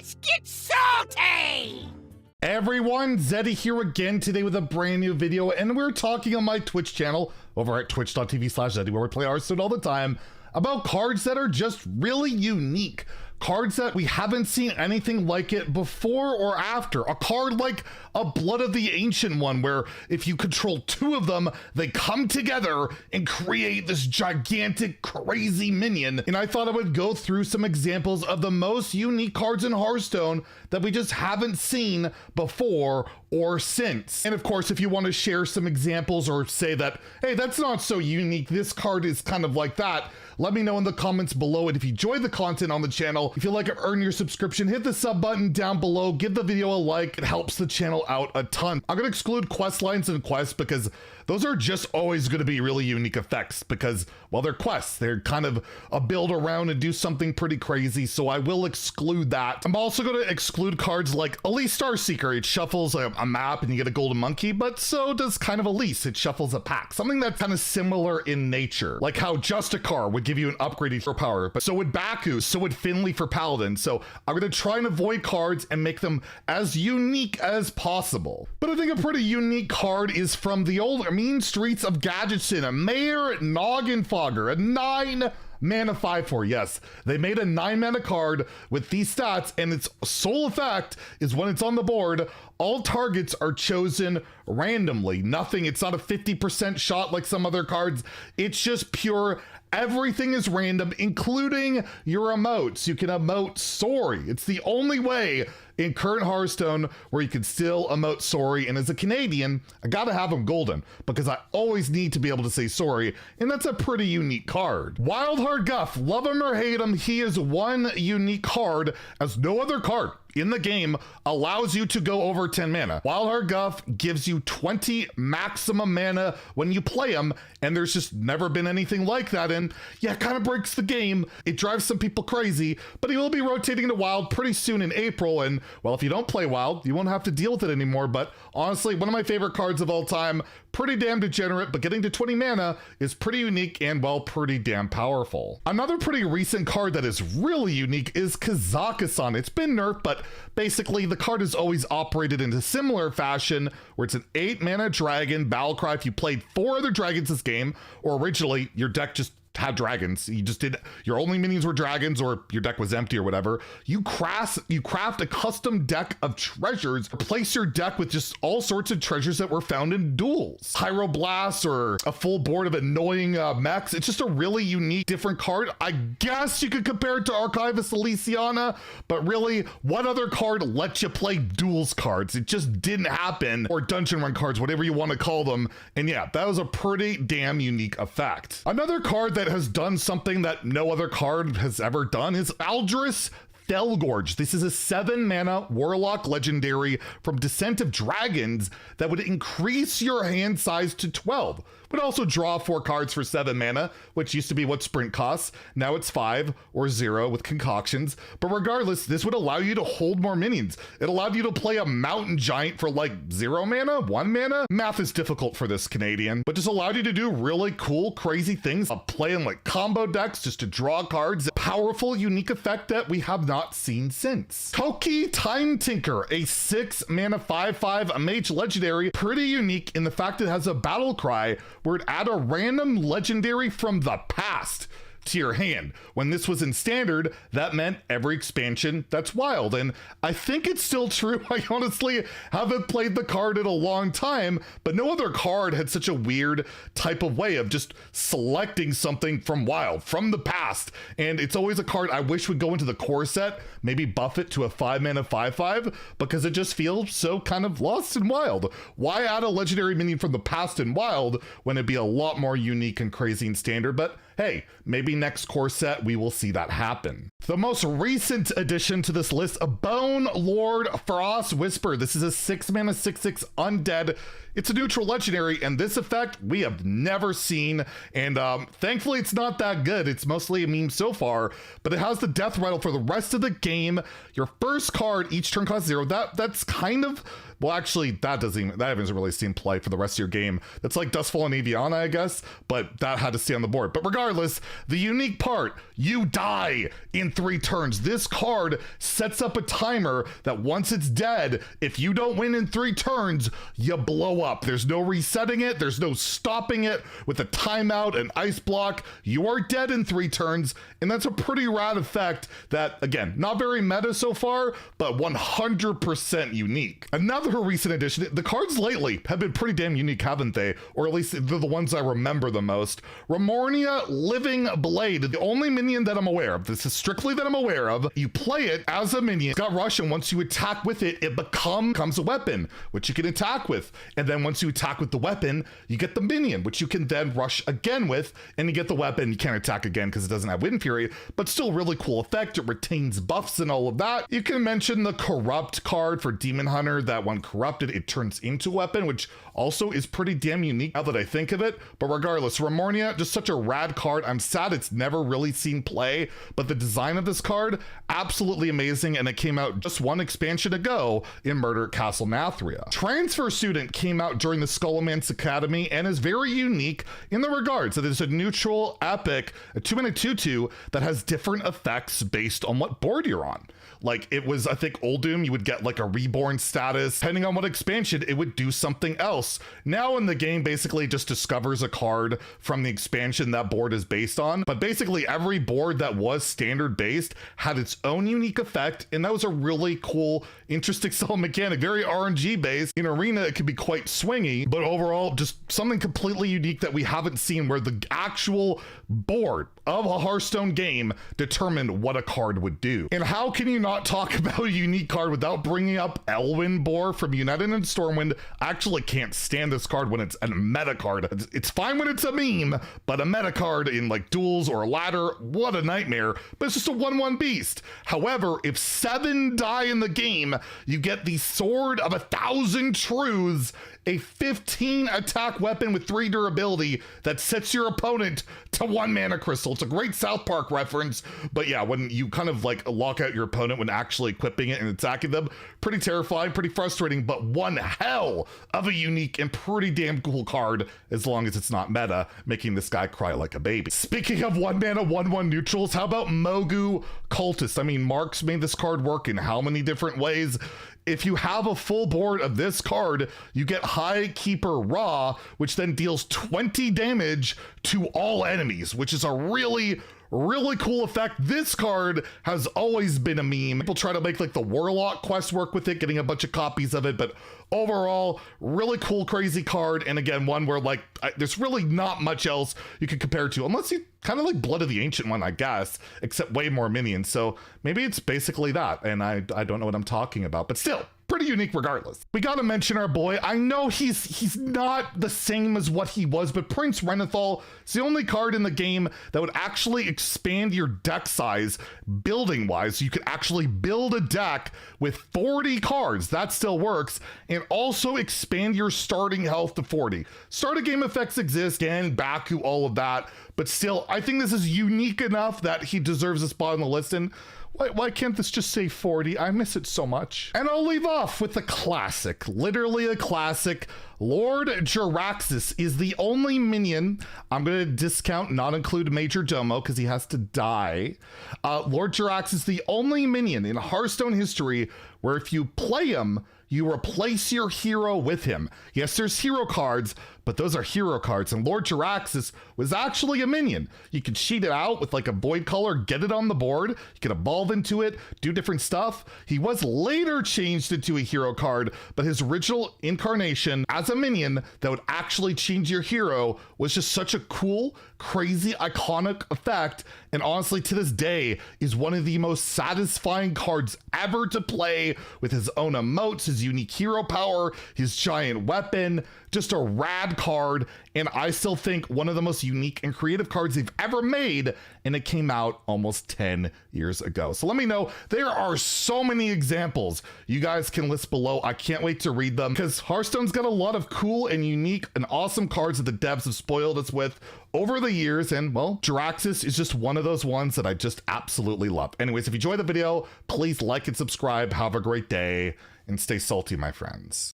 Let's get salty! Everyone, Zeddy here again today with a brand new video, and we're talking on my Twitch channel over at twitch.tv/Zeddy, where we play Hearthstone all the time, about cards that are just really unique. Cards that we haven't seen anything like it before or after. A card like a Blood of the Ancient one, where if you control two of them, they come together and create this gigantic, crazy minion. And I thought I would go through some examples of the most unique cards in Hearthstone that we just haven't seen before or since. And of course, if you want to share some examples or say that, hey, that's not so unique, this card is kind of like that, let me know in the comments below. And if you enjoy the content on the channel, if you like to earn your subscription, hit the sub button down below, give the video a like, it helps the channel out a ton. I'm gonna exclude quest lines and quests because those are just always gonna be really unique effects because, well, they're quests. They're kind of a build around and do something pretty crazy, so I will exclude that. I'm also gonna exclude cards like Elise Starseeker. It shuffles a map and you get a golden monkey, but so does kind of Elise. It shuffles a pack. Something that's kind of similar in nature, like how Justicar would give you an upgrade for power, but so would Baku, so would Finley for Paladin. So I'm gonna try and avoid cards and make them as unique as possible. But I think a pretty unique card is from the old mean streets of Gadgetzin, a Mayor Noggenfogger, a 9 mana 5/4. Yes, they made a 9 mana card with these stats, and its sole effect is when it's on the board, all targets are chosen randomly. Nothing, it's not a 50% shot like some other cards. It's just pure, everything is random, including your emotes. You can emote sorry. It's the only way in current Hearthstone where you can still emote sorry. And as a Canadian, I gotta have them golden because I always need to be able to say sorry. And that's a pretty unique card. Wildheart Guff, love him or hate him, he is one unique card as no other card in the game allows you to go over 10 mana. Wildheart Guff gives you 20 maximum mana when you play him, and there's just never been anything like that. And yeah, it kind of breaks the game. It drives some people crazy, but he will be rotating to Wild pretty soon in April. And well, if you don't play Wild, you won't have to deal with it anymore. But honestly, one of my favorite cards of all time, pretty damn degenerate, but getting to 20 mana is pretty unique and, well, pretty damn powerful. Another pretty recent card that is really unique is Kazakusan. It's been nerfed, but basically the card has always operated in a similar fashion where it's an 8 mana dragon battlecry. If you played 4 other dragons this game, or originally your deck just had dragons, you just did, your only minions were dragons or your deck was empty or whatever, you craft a custom deck of treasures, replace your deck with just all sorts of treasures that were found in Duels. Pyroblast or a full board of annoying mechs. It's just a really unique, different card. I guess you could compare it to Archivist Elysiana, but really, what other card lets you play Duels cards? It just didn't happen. Or Dungeon Run cards, whatever you want to call them. And yeah, that was a pretty damn unique effect. Another card that has done something that no other card has ever done is Albedo Del Gorge. This is a 7 mana Warlock legendary from Descent of Dragons that would increase your hand size to 12. Would also draw 4 cards for 7 mana, which used to be what Sprint costs. Now it's 5 or 0 with concoctions. But regardless, this would allow you to hold more minions. It allowed you to play a Mountain Giant for like 0 mana, 1 mana. Math is difficult for this Canadian, but just allowed you to do really cool, crazy things. Playing like combo decks just to draw cards. Powerful, unique effect that we have not seen since. Toki Time Tinker, a 6 mana 5/5 mage legendary, pretty unique in the fact it has a battle cry where it add a random legendary from the past to your hand. When this was in standard, that meant every expansion that's wild. And I think it's still true. I honestly haven't played the card in a long time, but no other card had such a weird type of way of just selecting something from wild, from the past. And it's always a card I wish would go into the core set, maybe buff it to a 5 mana 5/5, because it just feels so kind of lost and wild. Why add a legendary minion from the past in wild when it'd be a lot more unique and crazy in standard? But hey, maybe next core set we will see that happen. The most recent addition to this list, a Bone Lord Frost Whisper. This is a 6 mana 6/6 undead. It's a neutral legendary, and this effect we have never seen, and thankfully it's not that good. It's mostly a meme so far, but it has the death rattle for the rest of the game. Your first card each turn costs 0. That's kind of Well, actually, that hasn't really seen play for the rest of your game. That's like Dustfall and Aviana, I guess, but that had to stay on the board. But regardless, the unique part, you die in 3 turns. This card sets up a timer that once it's dead, if you don't win in 3 turns, you blow up. There's no resetting it. There's no stopping it with a timeout, an ice block. You are dead in 3 turns, and that's a pretty rad effect that, again, not very meta so far, but 100% unique. Another recent addition, the cards lately have been pretty damn unique, haven't they? Or at least they're the ones I remember the most. Remornia Living Blade, the only minion that I'm aware of. This is strictly that I'm aware of. You play it as a minion. It's got rush, and once you attack with it, it becomes a weapon, which you can attack with. And then once you attack with the weapon, you get the minion, which you can then rush again with, and you get the weapon. You can't attack again because it doesn't have Wind Fury, but still really cool effect. It retains buffs and all of that. You can mention the Corrupt card for Demon Hunter, that when corrupted, it turns into a weapon, which also is pretty damn unique now that I think of it. But regardless, Remornia, just such a rad card. I'm sad it's never really seen play, but the design of this card, absolutely amazing, and it came out just 1 expansion ago in Murder Castle Mathria. Transfer Student came out during the Skullman's Academy and is very unique in the regards that it's a neutral epic, a 2-mana 2/2 that has different effects based on what board you're on. Like, it was, I think, Olddoom, you would get like a reborn status. Depending on what expansion, it would do something else. Now in the game, basically just discovers a card from the expansion that board is based on. But basically every board that was standard based had its own unique effect. And that was a really cool, interesting sell mechanic, very RNG based. In Arena, it could be quite swingy, but overall, just something completely unique that we haven't seen, where the actual board of a Hearthstone game determined what a card would do. And how can you not talk about a unique card without bringing up Elwin Bore from United and Stormwind? I actually can't stand this card when it's a meta card. It's fine when it's a meme, but a meta card in like Duels or Ladder, what a nightmare. But it's just a 1/1 beast. However, if 7 die in the game, you get the Sword of 1,000 Truths, a 15 attack weapon with 3 durability that sets your opponent to 1 mana crystal. It's a great South Park reference, but yeah, when you kind of like lock out your opponent when actually equipping it and attacking them, pretty terrifying, pretty frustrating, but one hell of a unique and pretty damn cool card, as long as it's not meta, making this guy cry like a baby. Speaking of 1 mana 1/1 neutrals, how about Mogu Cultists? I mean, Mark's made this card work in how many different ways? If you have a full board of this card, you get High Keeper Raw, which then deals 20 damage to all enemies, which is a really cool effect. This card has always been a meme. People try to make like the Warlock quest work with it, getting a bunch of copies of it, but overall, really cool, crazy card. And again, one where like, there's really not much else you can compare it to, unless you kind of like Blood of the Ancient one, I guess, except way more minions. So maybe it's basically that, and I don't know what I'm talking about, but still, pretty unique regardless. We gotta mention our boy. I know he's not the same as what he was, but Prince Renethal is the only card in the game that would actually expand your deck size building wise. So you could actually build a deck with 40 cards, that still works, and also expand your starting health to 40. Start a game effects exist, and Baku, all of that, but still, I think this is unique enough that he deserves a spot on the list. And why can't this just say 40? I miss it so much. And I'll leave off with a classic, literally a classic. Lord Jaraxis is the only minion. I'm going to discount, not include Major Domo because he has to die. Lord Jaraxis is the only minion in Hearthstone history where if you play him, you replace your hero with him. Yes, there's hero cards, but those are hero cards, and Lord Jaraxis was actually a minion. You could cheat it out with like a void color, get it on the board, you could evolve into it, do different stuff. He was later changed into a hero card, but his original incarnation as a minion that would actually change your hero was just such a cool, crazy, iconic effect, and honestly to this day is one of the most satisfying cards ever to play, with his own emotes, his unique hero power, his giant weapon, just a rad card, and I still think one of the most unique and creative cards they've ever made, and it came out almost 10 years ago. So let me know. There are so many examples you guys can list below. I can't wait to read them, because Hearthstone's got a lot of cool and unique and awesome cards that the devs have spoiled us with over the years, and well, Jaraxis is just one of those ones that I just absolutely love. Anyways, if you enjoyed the video, please like and subscribe. Have a great day and stay salty, my friends.